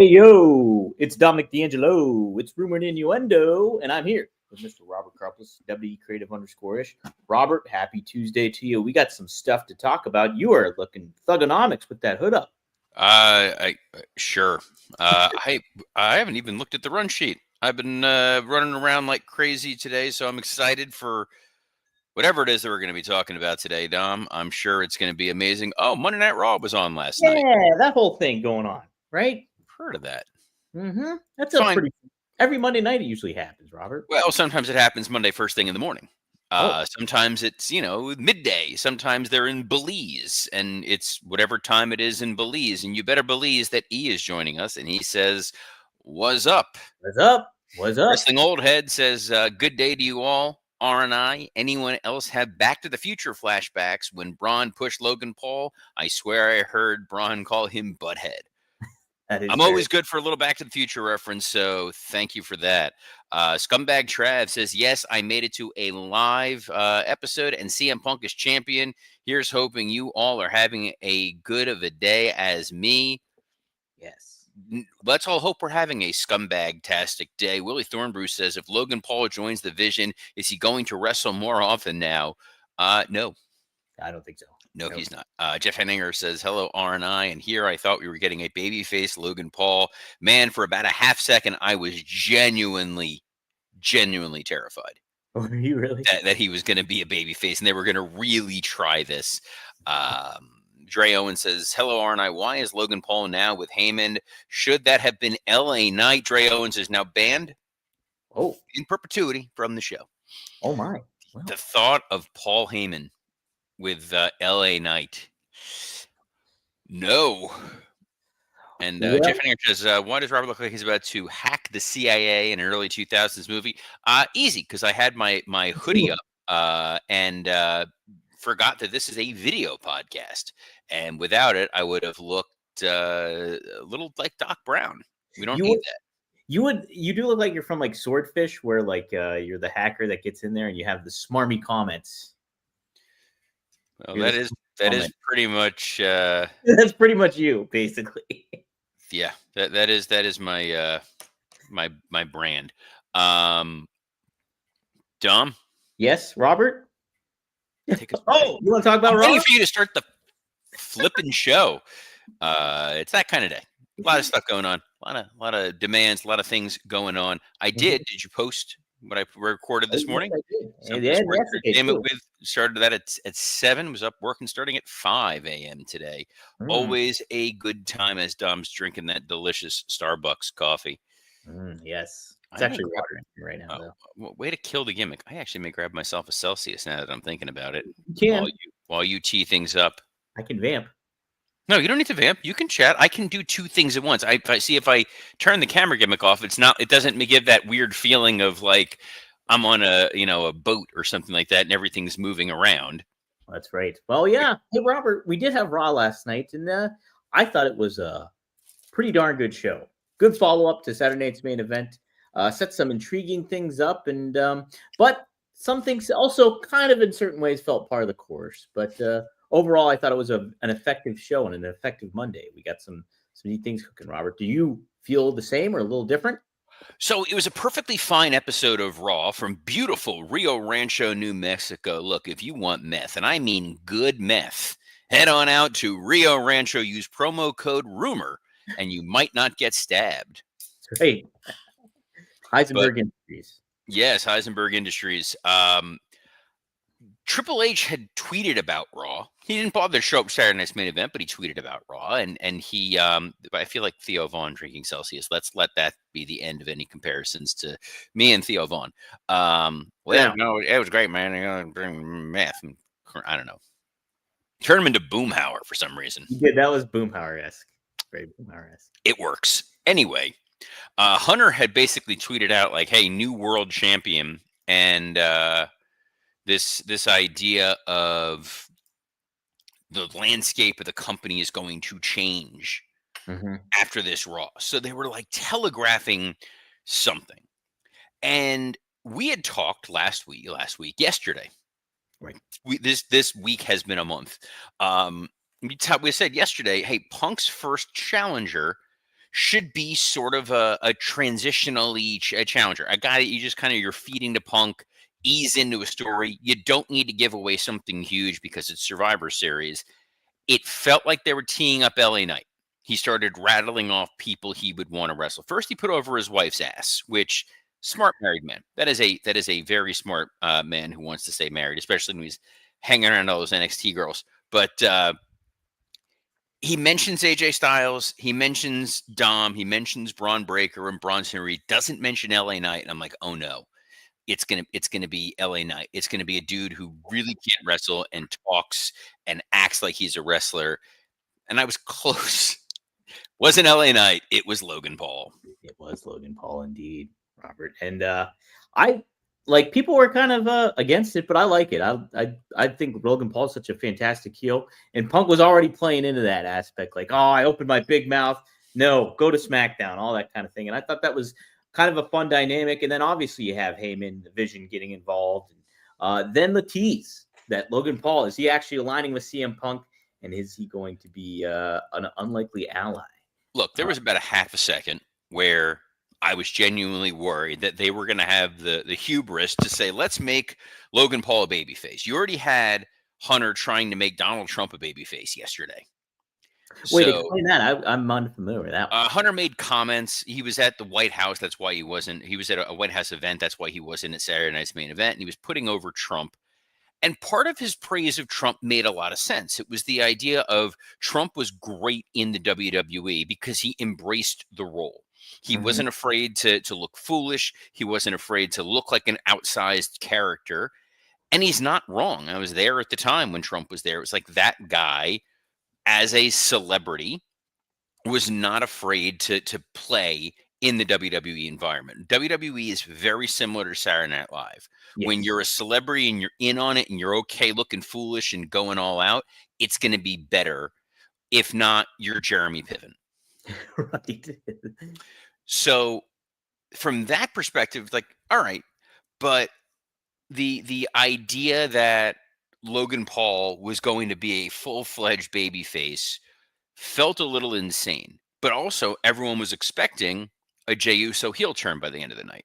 Hey, yo, it's Dominic D'Angelo. It's Rumored Innuendo, and I'm here with Mr. Robert Karpus, WD Creative _ish. Robert, happy Tuesday to you. We got some stuff to talk about. You are looking thugonomics with that hood up. Sure. I haven't even looked at the run sheet. I've been running around like crazy today, so I'm excited for whatever it is that we're going to be talking about today, Dom. I'm sure it's going to be amazing. Oh, Monday Night Raw was on last night. Yeah, that whole thing going on, right? Heard of that? Mm-hmm. That's It's a fine. pretty. Every Monday night it usually happens, Robert. Well, sometimes it happens Monday first thing in the morning. Oh, Sometimes it's midday. Sometimes they're in Belize, and it's whatever time it is in Belize. And you better Belize that E is joining us, and he says, "What's up?" what's up? What's up? Wrestling Old Head says, good day to you all. R&I, anyone else have Back to the Future flashbacks when Braun pushed Logan Paul? I swear I heard Braun call him Butthead. That is I'm very- always good for a little Back to the Future reference, so thank you for that. Scumbag Trav says, yes, I made it to a live episode, and CM Punk is champion. Here's hoping you all are having a good of a day as me. Yes. Let's all hope we're having a scumbag-tastic day. Willie Thornbrew says, if Logan Paul joins the Vision, is he going to wrestle more often now? No. I don't think so. No, he's not. Jeff Henninger says, hello, R&I. And here I thought we were getting a babyface Logan Paul. Man, for about a half second, I was genuinely terrified. Were you really? That he was going to be a babyface and they were going to really try this. Dre Owen says, hello, R&I. Why is Logan Paul now with Heyman? Should that have been LA Knight? Dre Owens is now banned in perpetuity from the show. Oh, my. Wow. The thought of Paul Heyman with LA Knight. No. And Jeff Henninger says, why does Robert look like he's about to hack the CIA in an early 2000s movie? Easy, because I had my hoodie up and forgot that this is a video podcast. And without it, I would have looked a little like Doc Brown. We don't need that. You do look like you're from like Swordfish, where like you're the hacker that gets in there and you have the smarmy comments. Well, that is pretty much that's pretty much you, basically. Yeah, that is my my brand. Dom? Yes, Robert? Oh, you want to talk about I'm Raw? waiting for you to start the flipping show. It's that kind of day. A lot of stuff going on. A lot of demands, a lot of things going on. I did. Did you post what I recorded this morning? Yeah, with started that at 7. Was up working starting at 5 a.m. today. Always a good time as Dom's drinking that delicious Starbucks coffee. Yes, it's actually water right now. Though. Way to kill the gimmick. I actually may grab myself a Celsius now that I'm thinking about it. You can. While you tee things up. I can vamp. No, you don't need to vamp. You can chat. I can do two things at once. I see if I turn the camera gimmick off, it doesn't give that weird feeling of like I'm on a boat or something like that and everything's moving around. That's right. Well, yeah. Hey, Robert, we did have Raw last night, and I thought it was a pretty darn good show. Good follow-up to Saturday night's main event. Set some intriguing things up, and but some things also kind of in certain ways felt part of the course. But overall, I thought it was an effective show and an effective Monday. We got some neat things cooking, Robert. Do you feel the same or a little different? So it was a perfectly fine episode of Raw from beautiful Rio Rancho, New Mexico. Look, if you want meth, and I mean good meth, head on out to Rio Rancho, use promo code RUMOR, and you might not get stabbed. That's right. Heisenberg Industries. Yes, Heisenberg Industries. Triple H had tweeted about Raw. He didn't bother to show up Saturday night's main event, but he tweeted about Raw. And he, I feel like Theo Vaughn drinking Celsius. Let's let that be the end of any comparisons to me and Theo Vaughn. No, it was great, man. Bring meth. I don't know. Turn him into Boomhauer for some reason. Yeah, that was Boomhauer-esque. Very Boomhauer-esque. It works. Anyway, Hunter had basically tweeted out like, hey, new world champion. And this idea of the landscape of the company is going to change after this Raw. So they were like telegraphing something. And we had talked yesterday. Right. This week has been a month. We said yesterday, hey, Punk's first challenger should be sort of a transitionally challenger, a guy that you just kind of you're feeding to Punk, ease into a story. You don't need to give away something huge because it's Survivor Series. It felt like they were teeing up LA Knight. He started rattling off people he would want to wrestle. First, he put over his wife's ass, which smart married man. That is a very smart man who wants to stay married, especially when he's hanging around all those NXT girls. But he mentions AJ Styles, he mentions Dom, he mentions Braun Breaker and Bronson Reed. Doesn't mention LA Knight, and I'm like, oh no, it's gonna be LA Knight. It's gonna be a dude who really can't wrestle and talks and acts like he's a wrestler. And I was close. Wasn't LA Knight, it was Logan Paul. It was Logan Paul indeed, Robert. And I like people were kind of against it, but I like it. I think Logan Paul's such a fantastic heel, and Punk was already playing into that aspect, like, oh, I opened my big mouth. No, go to SmackDown, all that kind of thing. And I thought that was kind of a fun dynamic. And then obviously you have Heyman, the Vision getting involved, and then the tease that Logan Paul is he actually aligning with CM Punk, and is he going to be an unlikely ally? Look, there was about a half a second where I was genuinely worried that they were going to have the hubris to say, let's make Logan Paul a babyface. You already had Hunter trying to make Donald Trump a babyface yesterday. Wait, So explain that. I'm unfamiliar with that. Hunter made comments. He was at the White House. That's why he wasn't. He was at a White House event. That's why he wasn't at Saturday Night's Main Event. And he was putting over Trump. And part of his praise of Trump made a lot of sense. It was the idea of Trump was great in the WWE because he embraced the role. He wasn't afraid to look foolish. He wasn't afraid to look like an outsized character. And he's not wrong. I was there at the time when Trump was there. It was like that guy, as a celebrity, was not afraid to play in the WWE environment. WWE is very similar to Saturday Night Live. When Yes. you're a celebrity and you're in on it and you're okay looking foolish and going all out, it's going to be better. If not, you're Jeremy Piven. Right. So from that perspective, like, all right, but the idea that Logan Paul was going to be a full-fledged babyface felt a little insane. But also, everyone was expecting a Jey Uso heel turn by the end of the night.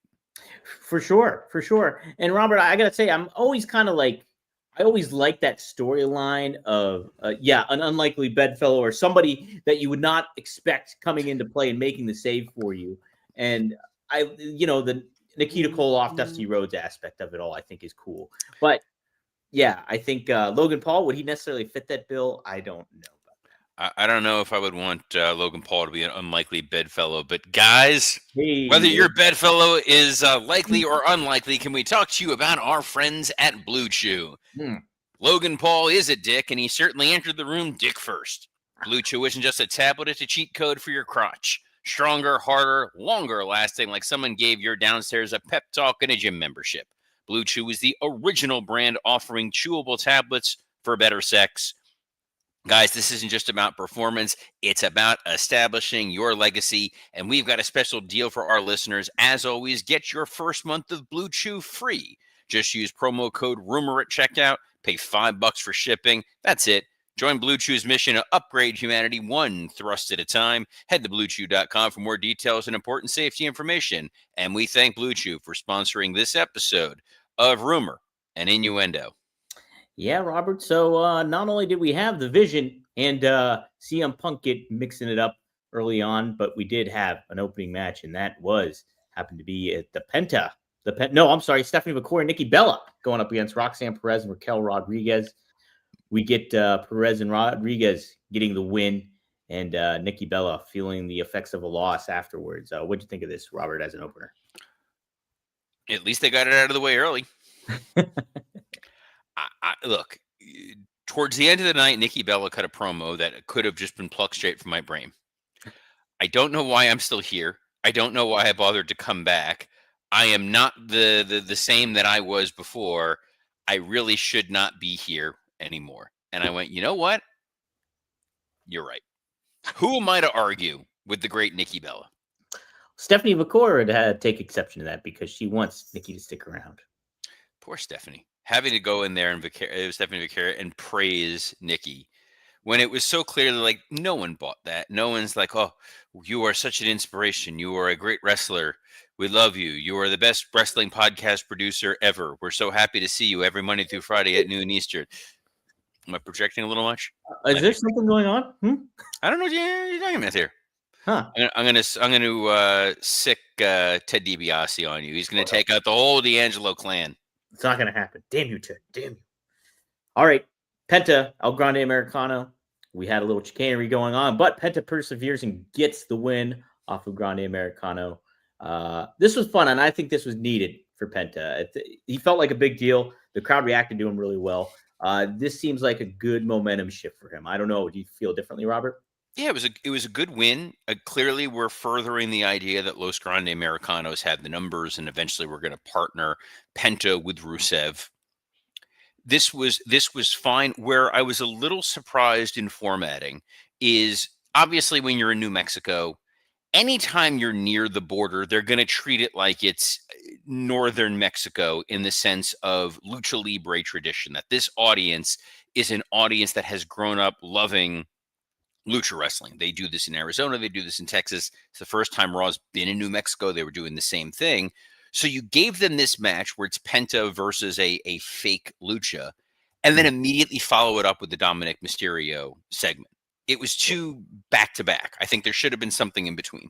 For sure, for sure. And Robert, I gotta say, I'm always kind of like, I always like that storyline of, an unlikely bedfellow or somebody that you would not expect coming into play and making the save for you. And the Nikita Koloff, Dusty Rhodes aspect of it all, I think is cool. But yeah, I think Logan Paul, would he necessarily fit that bill? I don't know. I don't know if I would want Logan Paul to be an unlikely bedfellow, but guys, Hey, whether your bedfellow is likely or unlikely, can we talk to you about our friends at Blue Chew? Logan Paul is a dick, and he certainly entered the room dick first. Blue Chew isn't just a tablet, it's a cheat code for your crotch. Stronger, harder, longer lasting, like someone gave your downstairs a pep talk and a gym membership. Blue Chew is the original brand offering chewable tablets for better sex. Guys, this isn't just about performance. It's about establishing your legacy. And we've got a special deal for our listeners. As always, get your first month of Blue Chew free. Just use promo code RUMOR at checkout. Pay $5 for shipping. That's it. Join Blue Chew's mission to upgrade humanity one thrust at a time. Head to BlueChew.com for more details and important safety information. And we thank Blue Chew for sponsoring this episode of Rumor and Innuendo. Yeah, Robert. So not only did we have the Vision and CM Punk get mixing it up early on, but we did have an opening match, and that happened to be at the Penta. Stephanie McCoy and Nikki Bella going up against Roxanne Perez and Raquel Rodriguez. We get Perez and Rodriguez getting the win, and Nikki Bella feeling the effects of a loss afterwards. What do you think of this, Robert, as an opener? At least they got it out of the way early. Look, towards the end of the night, Nikki Bella cut a promo that could have just been plucked straight from my brain. I don't know why I'm still here. I don't know why I bothered to come back. I am not the same that I was before. I really should not be here anymore. And I went, you know what? You're right. Who am I to argue with the great Nikki Bella? Stephanie McCoy would take exception to that because she wants Nikki to stick around. Poor Stephanie. Having to go in there and Stephanie Vicaria and praise Nikki when it was so clearly like no one bought that. No one's like, oh, you are such an inspiration. You are a great wrestler. We love you. You are the best wrestling podcast producer ever. We're so happy to see you every Monday through Friday at noon Eastern. Am I projecting a little much? Is Might there be. something going on? I don't know what you're talking about here. Huh? I'm gonna sick Ted DiBiase on you. He's gonna take out the whole D'Angelo clan. It's not going to happen. Damn you, Ted. Damn you. All right. Penta, El Grande Americano. We had a little chicanery going on, but Penta perseveres and gets the win off of Grande Americano. This was fun, and I think this was needed for Penta. He felt like a big deal. The crowd reacted to him really well. This seems like a good momentum shift for him. I don't know. Do you feel differently, Robert? Yeah, it was a good win. Clearly, we're furthering the idea that Los Grande Americanos had the numbers, and eventually we're going to partner Penta with Rusev. This was fine. Where I was a little surprised in formatting is obviously when you're in New Mexico, anytime you're near the border, they're going to treat it like it's northern Mexico in the sense of lucha libre tradition. That this audience is an audience that has grown up loving lucha wrestling. They do this in Arizona. They do this in Texas. It's the first time Raw's been in New Mexico. They were doing the same thing. So you gave them this match where it's Penta versus a fake lucha, and then immediately follow it up with the Dominic Mysterio segment. It was too back to back. I think there should have been something in between.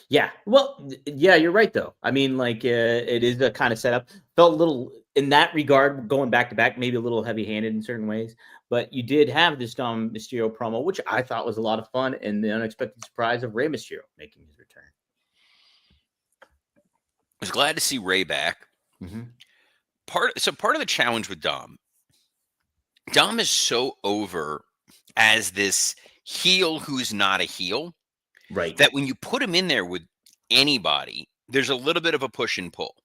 Yeah. Well, yeah, you're right, though. I mean, like, it is a kind of setup. Felt a little, in that regard, going back to back, maybe a little heavy handed in certain ways. But you did have this Dom Mysterio promo, which I thought was a lot of fun, and the unexpected surprise of Rey Mysterio making his return. I was glad to see Ray back. Mm-hmm. Part of the challenge with Dom is so over as this heel who's not a heel. Right. That when you put him in there with anybody, there's a little bit of a push and pull.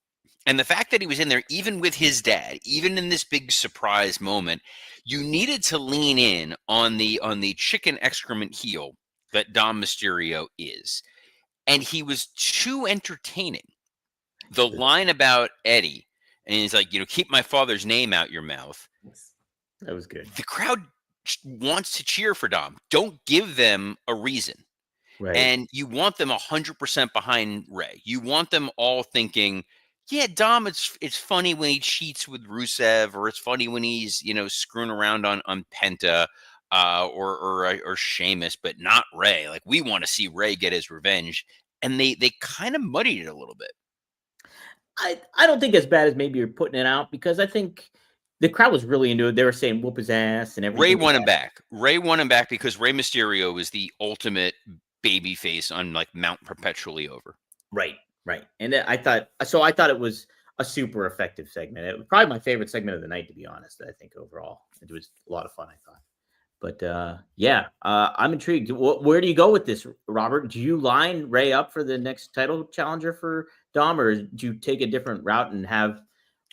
And the fact that he was in there, even with his dad, even in this big surprise moment, you needed to lean in on the chicken excrement heel that Dom Mysterio is. And he was too entertaining. The line about Eddie, and he's like, keep my father's name out your mouth. That was good. The crowd wants to cheer for Dom. Don't give them a reason. Right. And you want them 100% behind Ray. You want them all thinking, yeah, Dom, it's funny when he cheats with Rusev, or it's funny when he's, screwing around on Penta or Sheamus, but not Ray. Like, we want to see Ray get his revenge. And they kind of muddied it a little bit. I don't think as bad as maybe you're putting it out, because I think the crowd was really into it. They were saying whoop his ass and everything. Ray won him back. Ray won him back because Rey Mysterio was the ultimate baby face on like Mount Perpetually Over. Right. And I thought it was a super effective segment. It was probably my favorite segment of the night, to be honest. I think overall it was a lot of fun, I thought. But yeah, I'm intrigued. Where do you go with this, Robert? Do you line Ray up for the next title challenger for Dom, or do you take a different route and have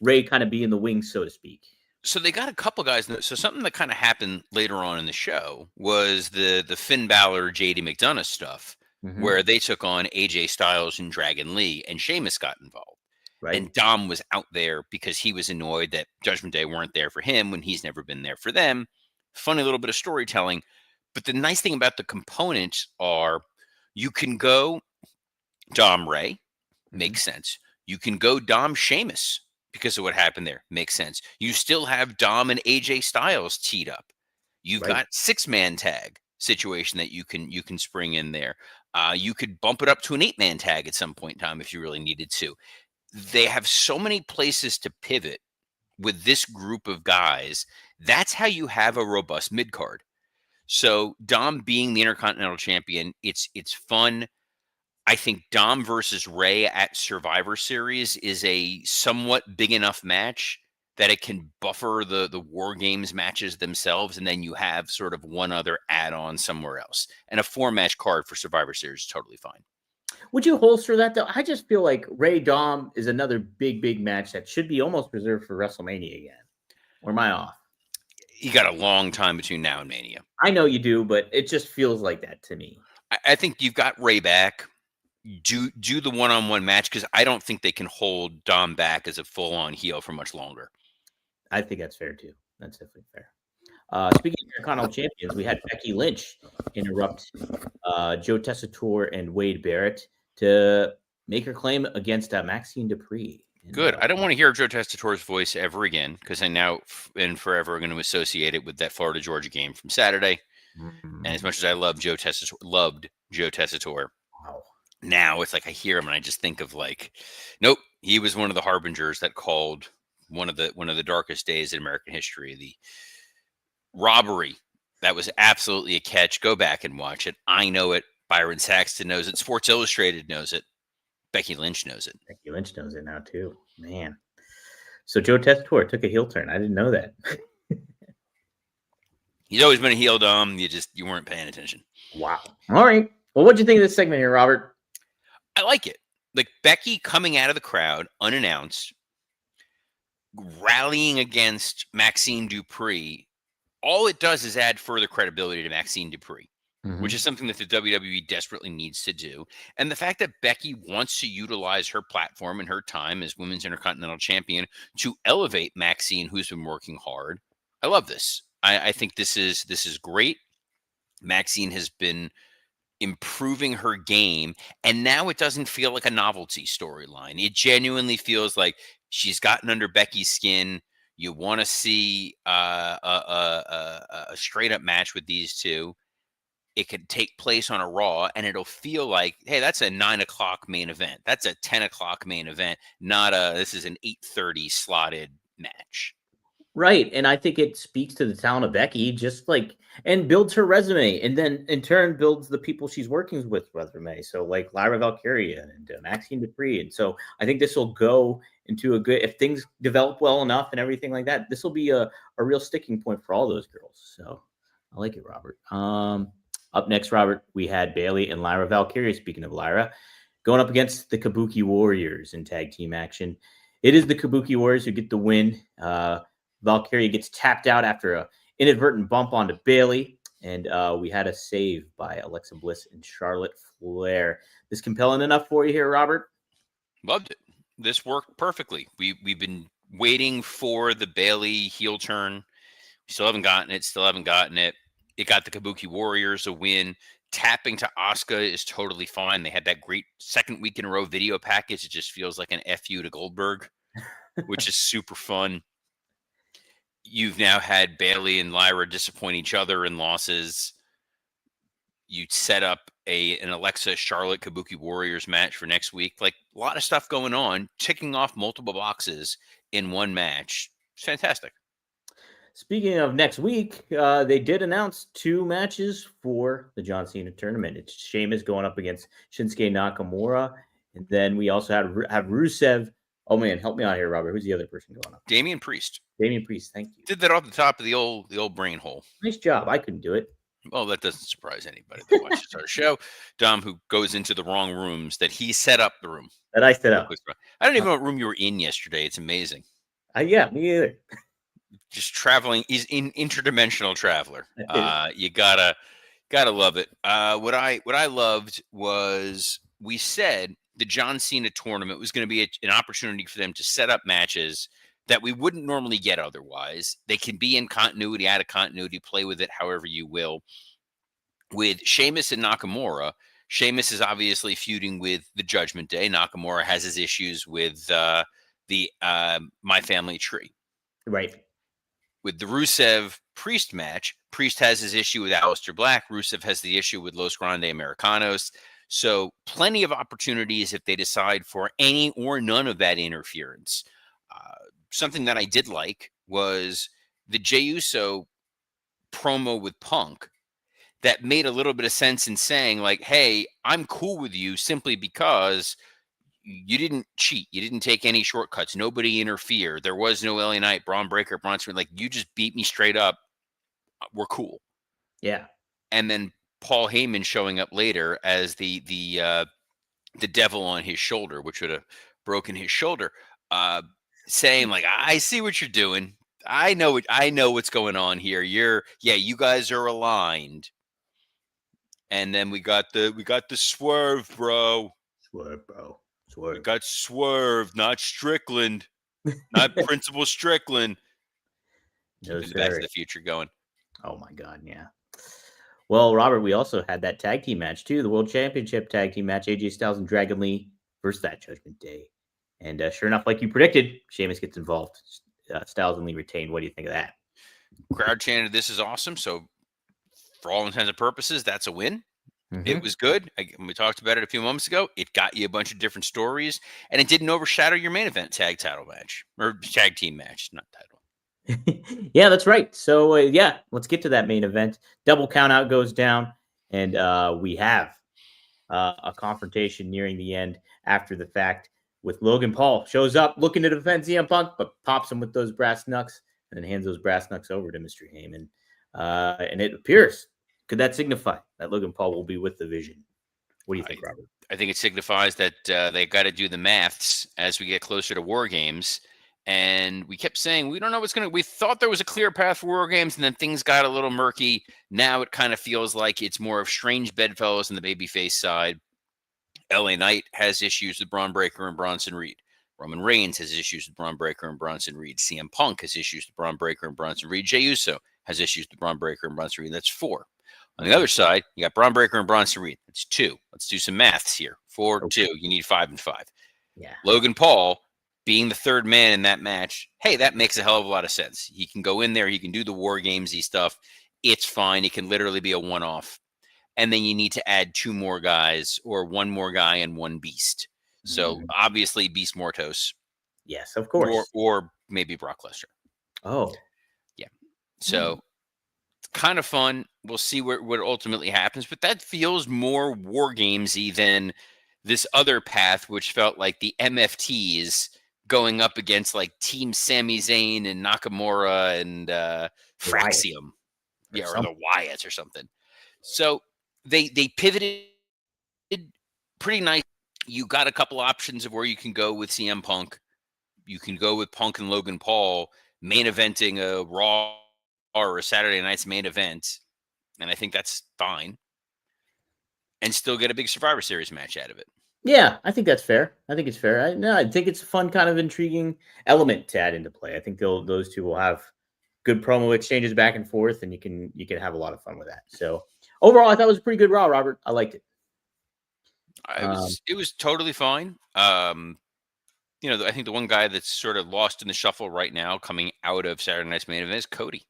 Ray kind of be in the wings, so to speak? So they got a couple guys. So something that kind of happened later on in the show was the Finn Balor, JD McDonough stuff, where they took on AJ Styles and Dragon Lee, and Sheamus got involved. Right. And Dom was out there because he was annoyed that Judgment Day weren't there for him when he's never been there for them. Funny little bit of storytelling. But the nice thing about the components are you can go Dom Ray, makes sense. You can go Dom Sheamus because of what happened there, makes sense. You still have Dom and AJ Styles teed up. You've got 6-man tag situation that you can spring in there. You could bump it up to an 8-man tag at some point in time if you really needed to. They have so many places to pivot with this group of guys. That's how you have a robust mid card. So Dom being the Intercontinental Champion, it's fun. I think Dom versus Ray at Survivor Series is a somewhat big enough match that it can buffer the War Games matches themselves, and then you have sort of one other add-on somewhere else. And a 4-match card for Survivor Series is totally fine. Would you holster that, though? I just feel like Ray Dom is another big match that should be almost reserved for WrestleMania again. Or am I off? You got a long time between now and Mania. I know you do, but it just feels like that to me. I think you've got Ray back. Do the one-on-one match, because I don't think they can hold Dom back as a full-on heel for much longer. I think that's fair too. That's definitely fair. Speaking of Intercontinental Champions, we had Becky Lynch interrupt Joe Tessitore and Wade Barrett to make her claim against Maxine Dupree. And, Good. I don't want to hear Joe Testatore's voice ever again because I now and forever are going to associate it with that Florida Georgia game from Saturday. And as much as I loved Joe Tessitore, wow. now it's like I hear him and I just think of like, nope, he was one of the harbingers that called one of the darkest days in American history. The robbery that was absolutely a catch. Go back and watch it. I know it. Byron Saxton knows it. Sports Illustrated knows it. Becky Lynch knows it. Becky Lynch knows it now too, man. So Joe Tessitore took a heel turn. I didn't know that. He's always been a heel, Dom. You weren't paying attention. Wow. All right. Well, what'd you think of this segment here, Robert? I like it. Like Becky coming out of the crowd unannounced, rallying against Maxine Dupree. All it does is add further credibility to Maxine Dupree, which is something that the WWE desperately needs to do. And the fact that Becky wants to utilize her platform and her time as Women's Intercontinental Champion to elevate Maxine, who's been working hard. I love this. I think this is great. Maxine has been improving her game, and now it doesn't feel like a novelty storyline. It genuinely feels like she's gotten under Becky's skin. You want to see a straight up match with these two. It could take place on a Raw, and it'll feel like, hey, that's a 9 o'clock main event. That's a 10 o'clock main event, not this is an 8:30 slotted match. Right. And I think it speaks to the talent of Becky, just like, and builds her resume, and then in turn builds the people she's working with resume. So like Lyra Valkyria and Maxine Dupree. And so I think this will go into a good, if things develop well enough and everything like that, this will be a real sticking point for all those girls. So I like it, Robert. Up next, Robert, we had Bayley and Lyra Valkyria. Speaking of Lyra, going up against the Kabuki Warriors in tag team action. It is the Kabuki Warriors who get the win. Valkyria gets tapped out after an inadvertent bump onto Bayley, and we had a save by Alexa Bliss and Charlotte Flair. This compelling enough for you here, Robert? Loved it. This worked perfectly. We've been waiting for the Bayley heel turn. We still haven't gotten it. It got the Kabuki Warriors a win. Tapping to Asuka is totally fine. They had that great second week in a row video package. It just feels like an FU to Goldberg, which is super fun. You've now had Bayley and Lyra disappoint each other in losses. You set up an Alexa Charlotte Kabuki Warriors match for next week. Like a lot of stuff going on, ticking off multiple boxes in one match. It's fantastic. Speaking of next week, they did announce 2 matches for the John Cena tournament. It's Sheamus going up against Shinsuke Nakamura, and then we also have Rusev. Oh man, help me out here, Robert. Who's the other person going up? Damian Priest. Damian Priest, thank you. Did that off the top of the old brain hole. Nice job. I couldn't do it. Well, that doesn't surprise anybody that watches our show. Dom, who goes into the wrong rooms, that he set up the room. That I set up. I don't even know what room you were in yesterday. It's amazing. Yeah, me either. Just traveling. He's an interdimensional traveler. You gotta love it. What I loved was we said the John Cena tournament was going to be an opportunity for them to set up matches that we wouldn't normally get otherwise. They can be in continuity, out of continuity, play with it however you will. With Sheamus and Nakamura, Sheamus is obviously feuding with the Judgment Day. Nakamura has his issues with the My Family Tree. Right. With the Rusev Priest match, Priest has his issue with Aleister Black. Rusev has the issue with Los Grande Americanos. So plenty of opportunities if they decide for any or none of that interference. Something that I did like was the Jey Uso promo with Punk that made a little bit of sense in saying like, hey, I'm cool with you simply because you didn't cheat. You didn't take any shortcuts. Nobody interfered. There was no LA Knight, Braun Breaker, Bronson. Like, you just beat me straight up. We're cool. Yeah. And then Paul Heyman showing up later as the devil on his shoulder, which would have broken his shoulder, saying like, I see what you're doing. I know what's going on here. You guys are aligned. And then we got the swerve, bro. Swerve, bro. Swerve. We got Swerve, not Strickland. Not Principal Strickland. No, Keeping the Back to the Future going. Oh my God, yeah. Well, Robert, we also had that tag team match too, the World Championship tag team match, AJ Styles and Dragon Lee versus that Judgment Day. And sure enough, like you predicted, Sheamus gets involved. Styles and Lee retained. What do you think of that? Crowd chanted, "This is awesome." So, for all intents and purposes, that's a win. It Mm-hmm. was good. We talked about it a few moments ago. It got you a bunch of different stories, and it didn't overshadow your main event tag title match or tag team match, not title. Yeah, that's right. So yeah, let's get to that main event. Double count out goes down, and we have a confrontation nearing the end after the fact with Logan Paul shows up looking to defend CM Punk, but pops him with those brass knucks and then hands those brass knucks over to Mr. Heyman. And it appears, could that signify that Logan Paul will be with the Vision? What do you I, think, Robert? I think it signifies that they got to do the maths as we get closer to War Games. And we kept saying, we don't know what's going to, we thought there was a clear path for War Games, and then things got a little murky. Now it kind of feels like it's more of strange bedfellows on the babyface side. LA Knight has issues with Braun Breaker and Bronson Reed. Roman Reigns has issues with Braun Breaker and Bronson Reed. CM Punk has issues with Braun Breaker and Bronson Reed. Jey Uso has issues with Braun Breaker and Bronson Reed. That's 4. On the other side, you got Braun Breaker and Bronson Reed. That's 2. Let's do some maths here. 4, Okay. 2. You need 5 and 5. Yeah. Logan Paul being the third man in that match, hey, that makes a hell of a lot of sense. He can go in there. He can do the War Gamesy stuff. It's fine. It can literally be a one-off. And then you need to add 2 more guys or 1 more guy and 1 beast. So obviously Beast Mortos. Yes, of course. Or maybe Brock Lesnar. Oh. Yeah. So it's kind of fun. We'll see what ultimately happens. But that feels more War Gamesy than this other path, which felt like the MFTs going up against like Team Sami Zayn and Nakamura and Fraxium. Yeah, or the Wyatts or something. So they pivoted pretty nice. You got a couple options of where you can go with CM Punk. You can go with Punk and Logan Paul main eventing a Raw or a Saturday night's main event, and I think that's fine. And still get a big Survivor Series match out of it. Yeah, I think that's fair. I think it's fair. I think it's a fun, kind of intriguing element to add into play. I think those two will have good promo exchanges back and forth, and you can have a lot of fun with that. So overall, I thought it was a pretty good Raw, Robert. I liked it. It was totally fine. I think the one guy that's sort of lost in the shuffle right now, coming out of Saturday Night's main event, is Cody.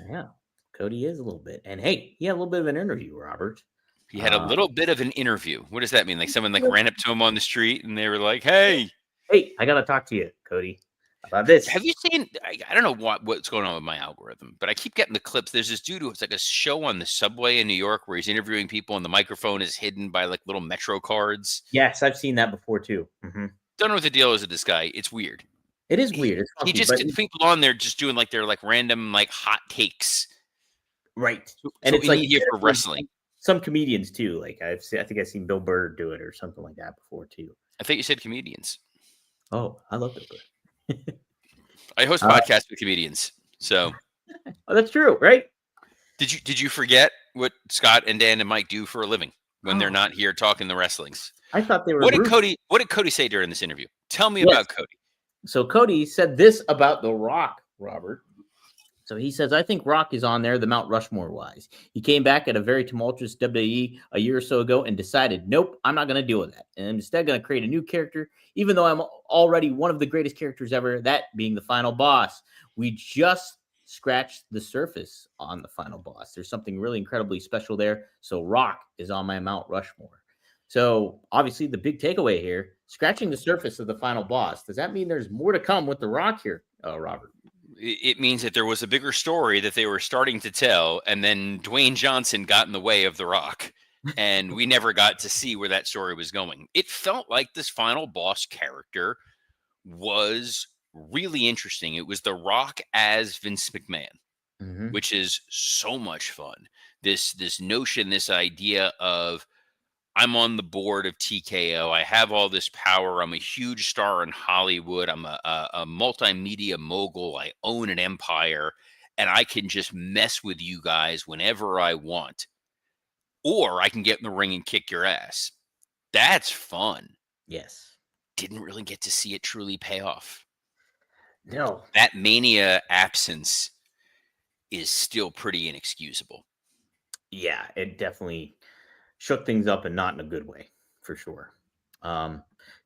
Yeah, Cody is a little bit, and hey, he had a little bit of an interview, Robert. He had a little bit of an interview. What does that mean? Like someone like ran up to him on the street and they were like, "Hey, I got to talk to you, Cody, about this." have you seen?" I don't know what's going on with my algorithm, but I keep getting the clips. There's this dude who it's like a show on the subway in New York where he's interviewing people and the microphone is hidden by like little Metro cards. Yes, I've seen that before too. Don't know what the deal is with this guy. It's weird. It is weird. It's funky, He just gets people on there just doing like their like random like hot takes. Right, and So it's like here for wrestling. Some comedians too. Like I think I've seen Bill Burr do it or something like that before too. I think you said comedians. Oh, I love Bill Burr. I host podcasts with comedians, so oh, that's true, right? Did you forget what Scott and Dan and Mike do for a living when they're not here talking the wrestlings? I thought they were. What did Cody say during this interview? Tell me about Cody. So Cody said this about The Rock, Robert. So he says, I think Rock is on there, the Mount Rushmore wise. He came back at a very tumultuous WWE a year or so ago and decided, nope, I'm not going to deal with that. And I'm instead going to create a new character, even though I'm already one of the greatest characters ever, that being the final boss. We just scratched the surface on the final boss. There's something really incredibly special there. So Rock is on my Mount Rushmore. So obviously the big takeaway here, scratching the surface of the final boss. Does that mean there's more to come with The Rock here, Robert? It means that there was a bigger story that they were starting to tell, and then Dwayne Johnson got in the way of The Rock, and we never got to see where that story was going. It felt like this final boss character was really interesting. It was The Rock as Vince McMahon, which is so much fun. This notion, this idea of I'm on the board of TKO. I have all this power. I'm a huge star in Hollywood. I'm a multimedia mogul. I own an empire, and I can just mess with you guys whenever I want. Or I can get in the ring and kick your ass. That's fun. Yes. Didn't really get to see it truly pay off. No. That Mania absence is still pretty inexcusable. Yeah, it definitely shook things up and not in a good way, for sure.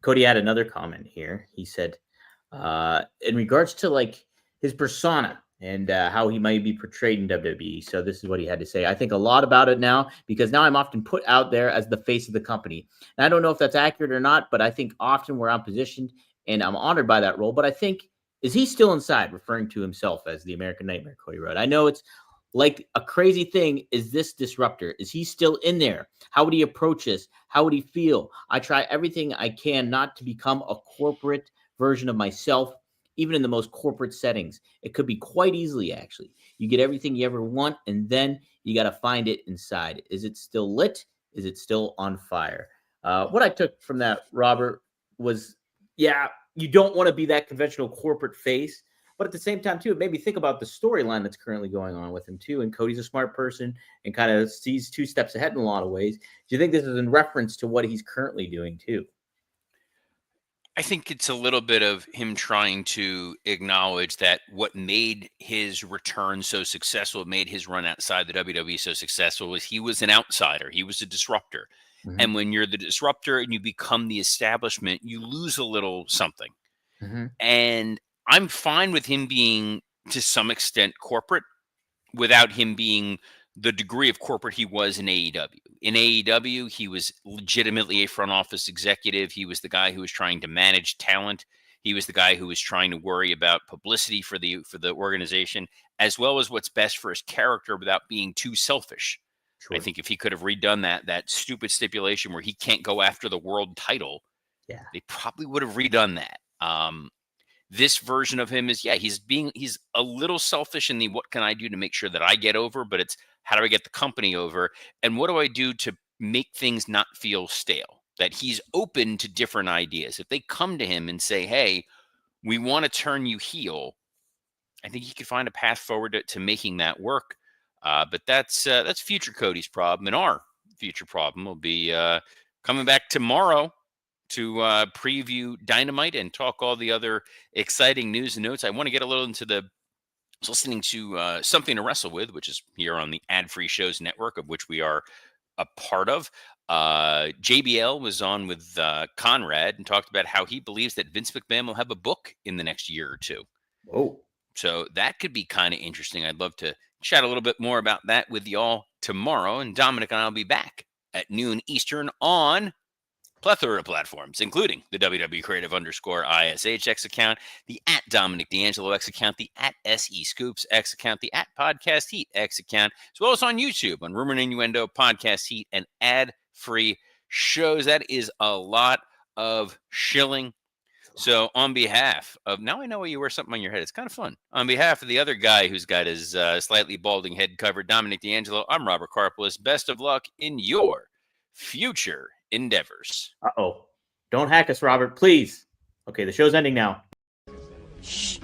Cody had another comment here. He said, in regards to like his persona and how he might be portrayed in WWE. So this is what he had to say. I think a lot about it now because now I'm often put out there as the face of the company. And I don't know if that's accurate or not, but I think often where I'm positioned and I'm honored by that role. But I think, is he still inside, referring to himself as the American Nightmare, Cody Rhodes? I know it's like a crazy thing. Is this disruptor? Is he still in there? How would he approach this? How would he feel? I try everything I can not to become a corporate version of myself, even in the most corporate settings. It could be quite easily, actually. You get everything you ever want, and then you got to find it inside. Is it still lit? Is it still on fire? What I took from that, Robert, was yeah, you don't want to be that conventional corporate face. But at the same time, too, it made me think about the storyline that's currently going on with him, too. And Cody's a smart person and kind of sees 2 steps ahead in a lot of ways. Do you think this is in reference to what he's currently doing, too? I think it's a little bit of him trying to acknowledge that what made his return so successful, made his run outside the WWE so successful, was he was an outsider. He was a disruptor. Mm-hmm. And when you're the disruptor and you become the establishment, you lose a little something. Mm-hmm. And I'm fine with him being to some extent corporate without him being the degree of corporate he was in AEW. In AEW, he was legitimately a front office executive. He was the guy who was trying to manage talent. He was the guy who was trying to worry about publicity for the organization, as well as what's best for his character without being too selfish. I Sure. think if he could have redone that stupid stipulation where he can't go after the world title, Yeah. they probably would have redone that. This version of him is, yeah, he's a little selfish in the what can I do to make sure that I get over, but it's how do I get the company over, and what do I do to make things not feel stale. That he's open to different ideas. If they come to him and say, hey, we want to turn you heel, I think he could find a path forward to making that work. But that's future Cody's problem, and our future problem will be coming back tomorrow to preview Dynamite and talk all the other exciting news and notes. I want to get a little into the listening to Something to Wrestle With, which is here on the Ad Free Shows Network, of which we are a part of. JBL was on with Conrad and talked about how he believes that Vince McMahon will have a book in the next year or two. Oh, So that could be kind of interesting. I'd love to chat a little bit more about that with y'all tomorrow. And Dominic and I will be back at noon Eastern on plethora of platforms, including the WWE Creative _ISH X account, the at Dominic D'Angelo X account, the at SE Scoops X account, the at Podcast Heat X account, as well as on YouTube on Rumor and Innuendo, Podcast Heat, and ad-free shows. That is a lot of shilling. So on behalf of, now I know why you wear something on your head. It's kind of fun. On behalf of the other guy who's got his slightly balding head covered, Dominic D'Angelo, I'm Robert Karpolis. Best of luck in your future endeavors. uh-oh. Don't hack us, Robert, please. Okay, the show's ending now. Shh.